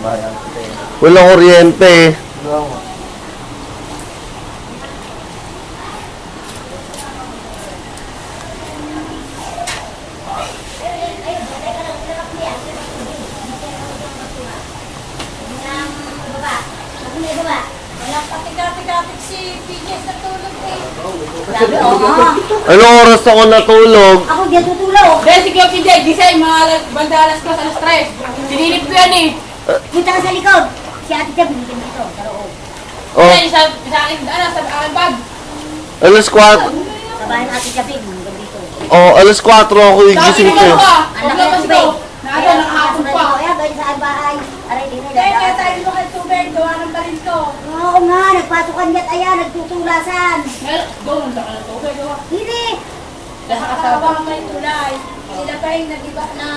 Walang kuryente. Katik-katik si PJ sa tulog eh. Sabi, oo. Anong oras ako natulog? Ako di tutulog. Dahil sige, PJ, gisay, mga bandalas ko sa stress. Sinilip ko yan eh. Punta ka sa likod. Si ate siya binigyan dito. Sa loob. Oh, Dahil sa akin, sa akin bag. alas 4. Sa bahay ng ate siya binigyan dito. Oh, alas 4 ako Tapos igising ko. sinunod ka. Anak Huwag niya naman si ito. Bay. Naato, nakahapon pa. Kaya gawin sa bahay. Aray din Kaya kaya nila. tayo lumaki tubig, gawa ng barin ko. Oo nga, nagpasukan niya't ayan, nagtutulasan. Doon, sa kanan to. Hindi. Sa kasama may tulay. Sila pa yung nag-iba na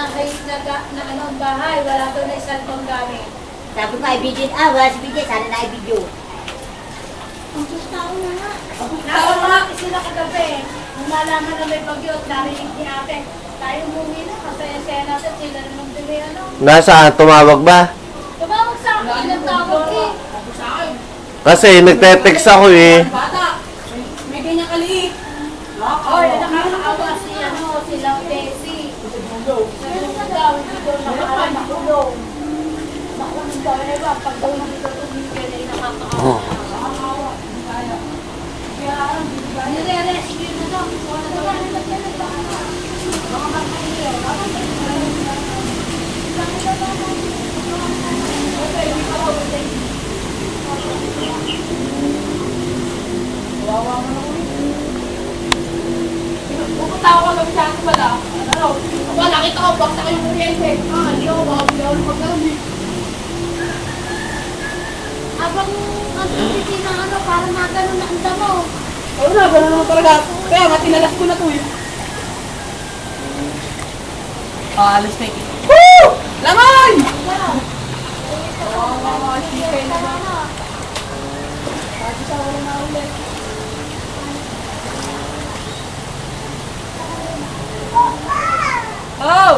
anong bahay, wala daw na isang pang gamit. Sabi ko ay video, wala si video, sana na ay video. Ang tao na nga. Nakawala sila kagabi. Nung malaman na may bagyo at narinig ni ate. Tayo umuwi na, kasaya-saya natin sila naman dili ano. Nasaan? Tumawag ba? Tumawag sa akin, ilang tawag eh. Kasi nagte-text ako eh. Bata, may ganyan kaliit. Oy, nakakaawa si Lang Desi. Sabi ko daw, hindi daw nakakaroon makulong. Makulong daw, eh ba, pag daw nandito tumigil ay nakakaawa. Nakakaawa, hindi kaya. Kaya, nire-rescue na daw. Wala daw na naglalagay. Baka makakaliyo. Pupunta ako lang siya wala. Ano? Wala, kita ko, baksa ko yung kuryente. Hindi ako, hindi ako magkaroon. Abang ang titi na ano, para magano na ang damo. Wala, wala naman talaga. Kaya nga, tinalas ko na to eh. Alis na ito. Woo! Laman! Chicken na ba? Bakit siya wala na ulit? Oh!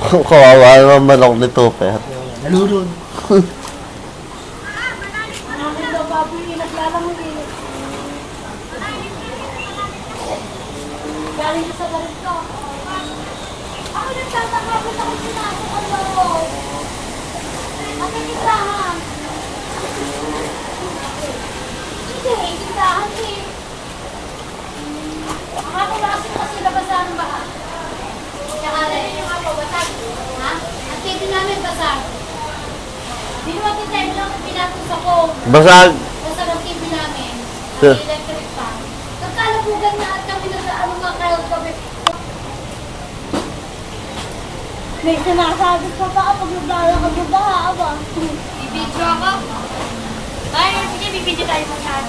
Kawawa naman manok nito, per. Nalulun. Akin daw baboy, naglalangoy eh. Galing sa barit ko. Ako nagtatakabot ako sinasok ang laro. Ang tindahan. Hindi, tindahan eh. Nakakulasin kasi labasan ng baha. Tsaka rin yung ako, basag. Ha? Ang TV namin basag. Di naman tindahan lang ang pinatos ako. Basag. Basag ang TV namin. Sir. Ang electric pa. Nagkalabugan na at kami nag-ano nga kayo kami. May sinasabi pa ba kapag naglalakad mo ba? Aba. Bibidyo ako? Ay, sige, bibidyo tayo mo saan.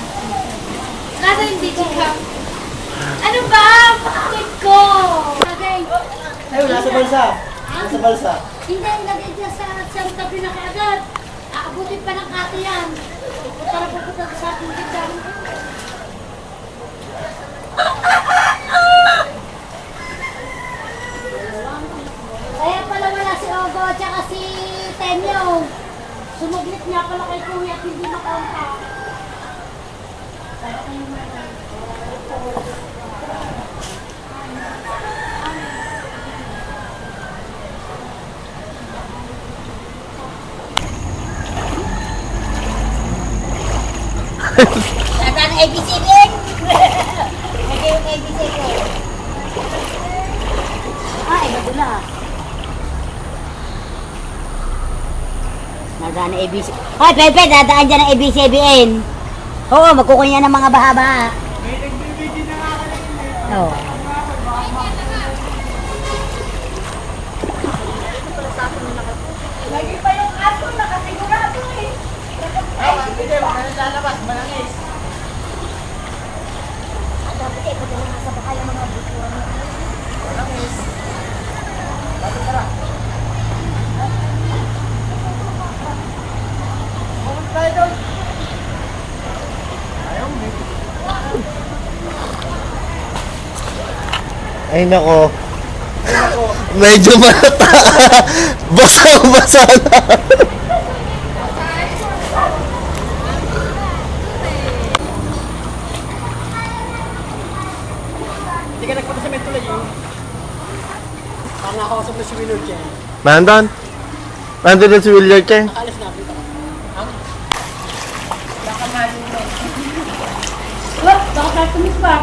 Nasa yung video ka? Ano ba? Bakit ko? Okay. Ay, wala sa balsa. Nasa balsa. Hindi, ilagay niya sa tabi na kaagad. Aabutin pa ng ate yan. Para pupunta sa ating tindahan. Kaya pala wala si Ogo at saka si Tenyo. Sumuglit niya pala kay Kuya at hindi makaunta. Nasaan ABCBN? Lagay yung ABC ko. Ay, madula. Nasaan ABC? Hoy, Pepe, dadaan dyan ang ABCBN. Oo, magkukunya ng mga baha-baha. Oo. Lagi pa yung aso, nakasigurado eh. Hindi, lalabas, malangis. Dapat eh, pag nasa baka yung mga butuan. Malangis. Bakit tara? Ay nako. Medyo malata. Basa-basa na. Hindi ka nagpunta sa Metulay yun. Parang nakakausap na si Willard yan. Nandun? Nandun na si Williard Cheng. Alis na, dito ka. Wah, baka tayo tumis pa.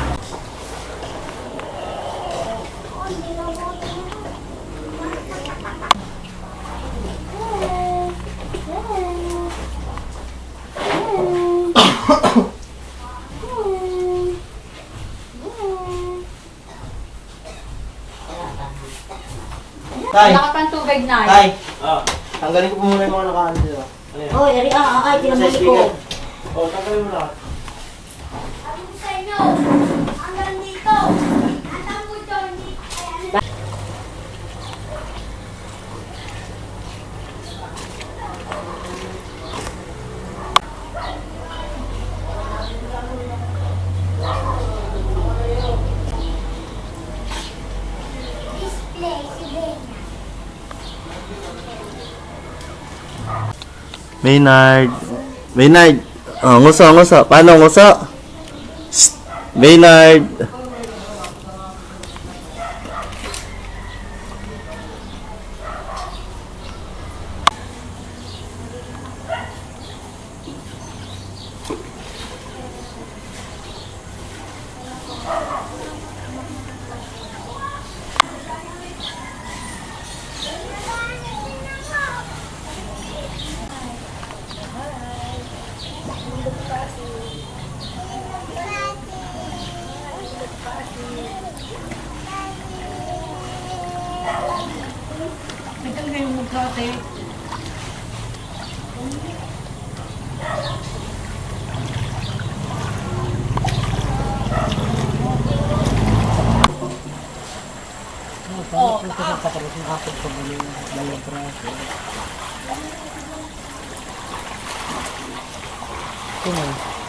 Tay! Wala ka pang tubig na. Tay! Tanggalin ko po muna yung mga nakaano dito. Ano yan? Hoy, ay, Sa tinamuli speaker. ko. Tanggalin mo na. Sa inyo, hanggang dito. Alam mo ito, hindi. Maynard. Maynard. Oh, nguso, nguso. Paano nguso? Shh. Maynard. Ito